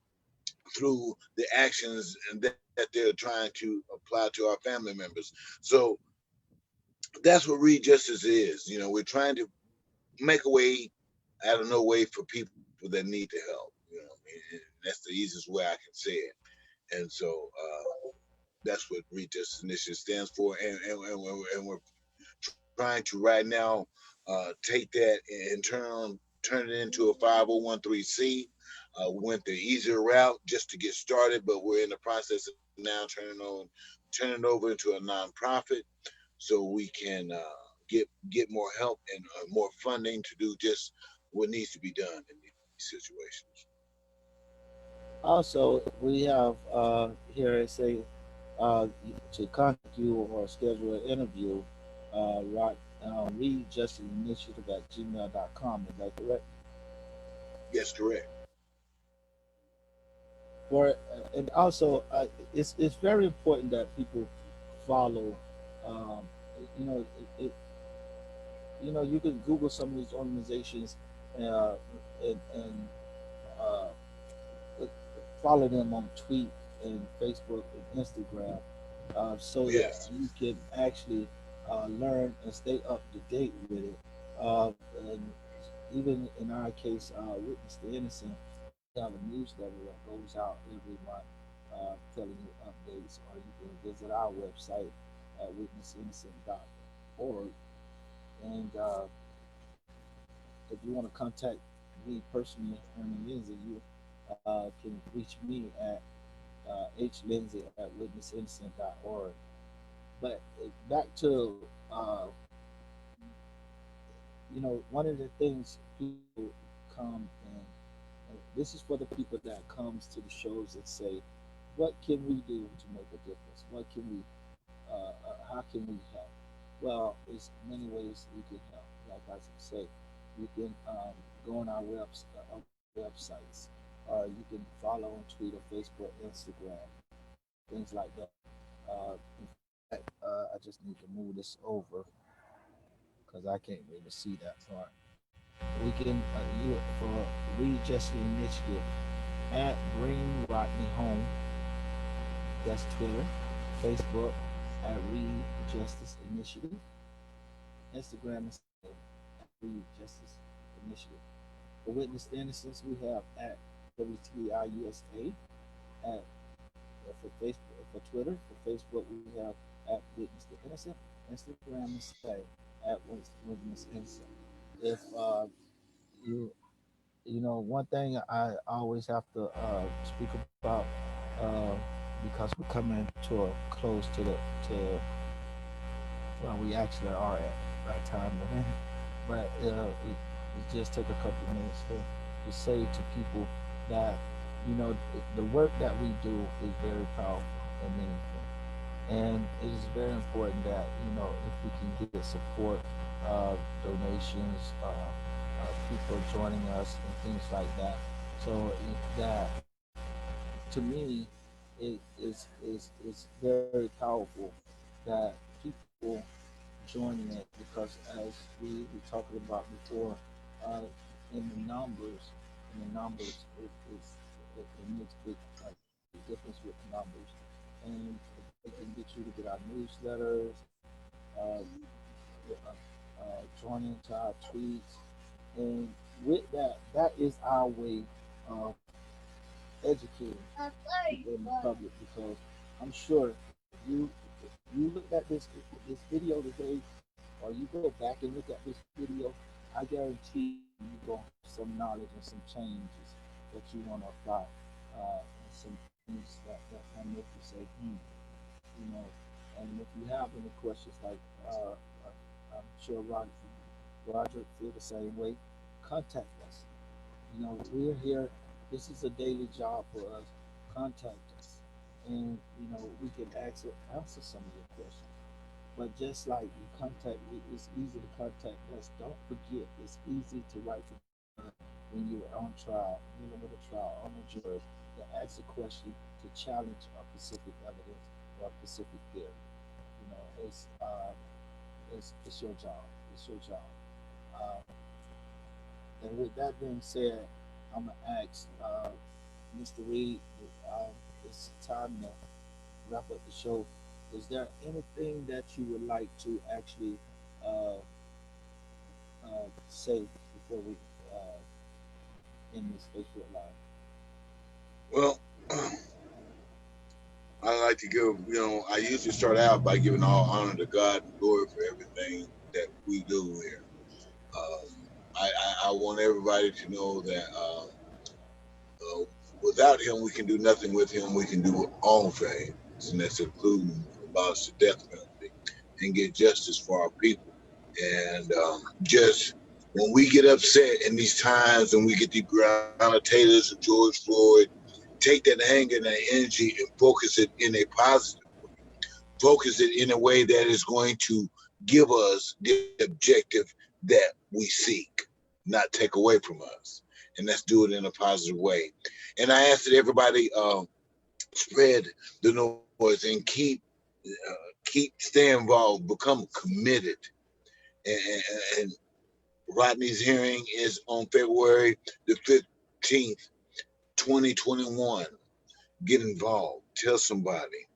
through the actions that they're trying to apply to our family members. So that's what Read Justice is. We're trying to make a way out of no way for people that need the help. And that's the easiest way I can say it. And so that's what Read Justice Initiative stands for. And we're trying to right now take that and turn it into a 501(c). We went the easier route just to get started, but we're in the process of now turning it over into a nonprofit so we can get more help and more funding to do just what needs to be done in these situations. Also, we have here it say to contact you or schedule an interview, read justice initiative at gmail.com. Is that correct? Yes, correct. For and also, it's very important that people follow. Um, you know, you can Google some of these organizations uh, and uh, follow them on tweet and Facebook and Instagram, so that Yes. you can actually learn and stay up to date with it. And even in our case, Witness the Innocent, we have a newsletter that goes out every month telling you updates, or you can visit our website at witnessinnocent.org. And if you want to contact me personally, Ernie Lindsay, you can reach me at hlindsay at witnessinnocent.org. But back to, one of the things people come and this is for the people that comes to the shows and say, what can we do to make a difference? What can we, how can we help? Well, there's many ways we can help. Like I say, you can go on our websites, or you can follow on Twitter, Facebook, Instagram, things like that. In fact, I just need to move this over because I can't really see that part. We can you for Read Justice Initiative at Bring Rodney Home. That's Twitter, Facebook at Read Justice Initiative, Instagram is at Read Justice Initiative. For Witness the Innocence, we have at WTIUSA at for Facebook for Twitter. For Facebook, we have at Witness the Innocent. Instagram is same at Witness Innocent. If you one thing I always have to speak about uh, because we're coming to a close to well, we actually are at that time, but it just took a couple of minutes to say to people that the work that we do is very powerful and meaningful, and it is very important that if we can get support, donations, people joining us and things like that. So that to me is very powerful that people joining it because as we talked about before, uh, in the numbers it makes big difference with the numbers, and it can get you to get our newsletters, uh, joining to our tweets, and with that, that is our way of educating people in the public because I'm sure if you looked at this video today or you go back and look at this video, I guarantee you're gonna have some knowledge and some changes that you want to apply, and some things that make you say, you know. And if you have any questions, like I'm sure Rodrick feel the same way, contact us. We're here. This is a daily job for us. Contact us, and we can answer some of your questions. But just like you contact, it's easy to contact us. Don't forget, it's easy to write to God when you're on trial, dealing with a trial, on a jury, to ask a question, to challenge a specific evidence or a specific theory. It's your job. It's your job. Um, and with that being said, I'm gonna ask Mr. Reed. Um, it's time to wrap up the show. Is there anything that you would like to actually uh, say before we end this Facebook Live? Well, I like to give, I usually start out by giving all honor to God and glory for everything that we do here. I want everybody to know that uh, without Him, we can do nothing. With Him, we can do all things, and that's including abolish the death penalty and get justice for our people. And just when we get upset in these times and we get the ground potatoes of George Floyd, take that anger and that energy and focus it in a positive, focus it in a way that is going to give us the objective that we seek, not take away from us. And let's do it in a positive way. And I ask that everybody spread the noise and keep stay involved, become committed. And Rodney's hearing is on February the 15th, 2021. Get involved. Tell somebody.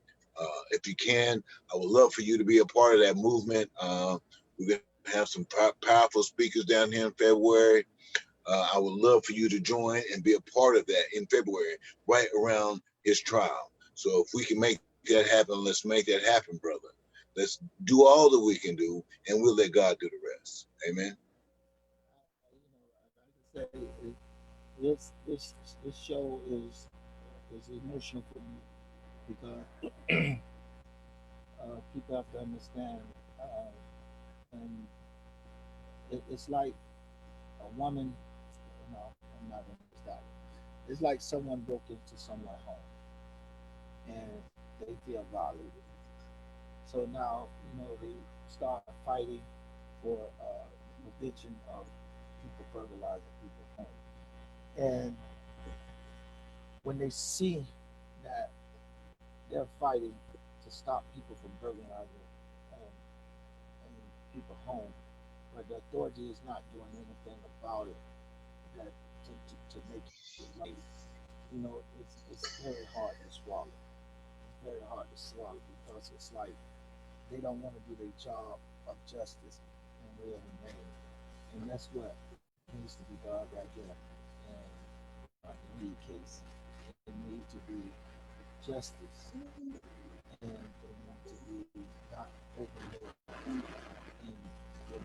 If you can, I would love for you to be a part of that movement. We're going to have some powerful speakers down here in February. I would love for you to join and be a part of that in February, right around his trial. So if we can make that happen, let's make that happen, brother. Let's do all that we can do, and we'll let God do the rest. Amen. Like I say, this show is emotional for me because people have to understand, and it's like a woman. No, I'm not gonna use that one. It's like someone broke into someone's home and they feel violated. So now they start fighting for prevention of people burglarizing people's home. And when they see that they're fighting to stop people from burglarizing and, and people home, but the authority is not doing anything about it that to make it right, it's very hard to swallow. It's very hard to swallow because it's like they don't want to do their job of justice and real humane. And that's what needs to be done right there in the Reed case. It needs to be justice and they need to be not overlooked. And the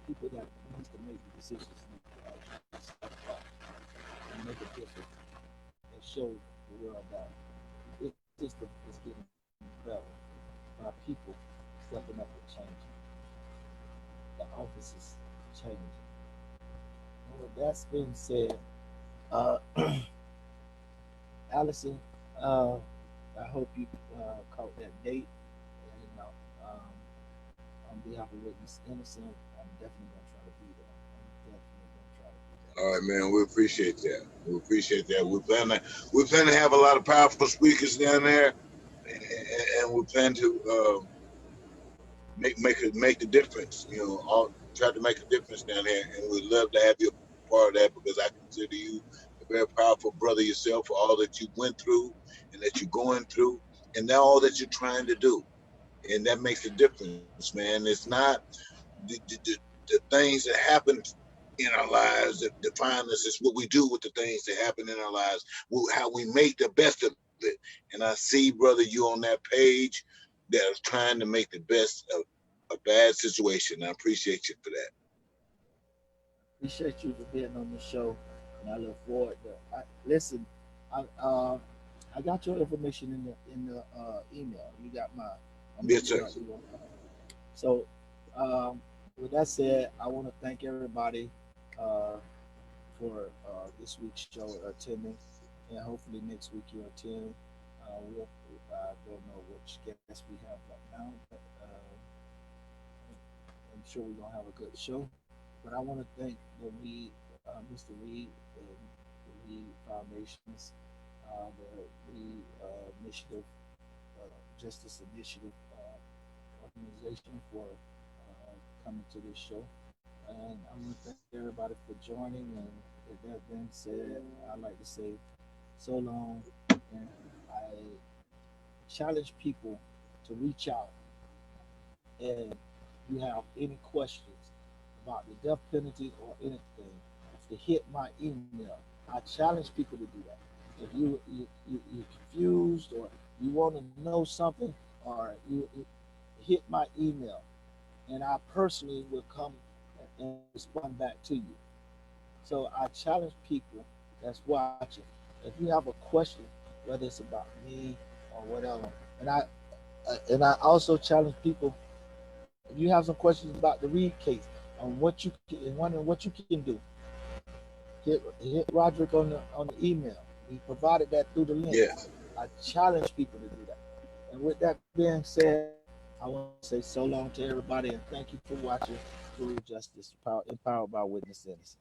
people that needs to make the decisions need to actually step up and make a difference and show the world that this system is getting better by people stepping up and changing. The offices changing. And with that being said, uh, Allison, uh, I hope you caught that date. And, um, on behalf of Witness Innocent, I'm definitely going to try to be there. I'm definitely going to try to be there. All right, man. We appreciate that. We appreciate that. We plan to have a lot of powerful speakers down there, and we plan to make the difference. All try to make a difference down here, and we'd love to have you a part of that because I consider you a very powerful brother yourself for all that you went through and that you're going through, and now all that you're trying to do, and that makes a difference, man. It's not the things that happen in our lives that define us. It's what we do with the things that happen in our lives, how we make the best of it. And I see, brother, you on that page. that are trying to make the best of a bad situation. I appreciate you for that. Appreciate you for being on the show, and I look forward to. Listen, I I got your information in the email. You got mine. I'm gonna Yes, hit sir. you up. So, with that said, I want to thank everybody uh, for this week's show attending, and hopefully next week you'll attend. I don't know which guests we have right now, but I'm sure we're gonna have a good show. But I want to thank the Reed, Mr. Reed, and the Reed Foundations, the Reed Initiative, Justice Initiative organization for coming to this show. And I want to thank everybody for joining. And with that being said, I'd like to say so long. And I challenge people to reach out, and you have any questions about the death penalty or anything, to hit my email. I challenge people to do that. If you're confused, or you want to know something, or you hit my email, and I personally will come and respond back to you. So I challenge people that's watching. If you have a question, whether it's about me or whatever, and I also challenge people, if you have some questions about the Reed case, on what you can, and wondering what you can do, hit Rodrick on the email. He provided that through the link. Yes. I challenge people to do that. And with that being said, I want to say so long to everybody, and thank you for watching True Justice, empowered by Witness Innocence.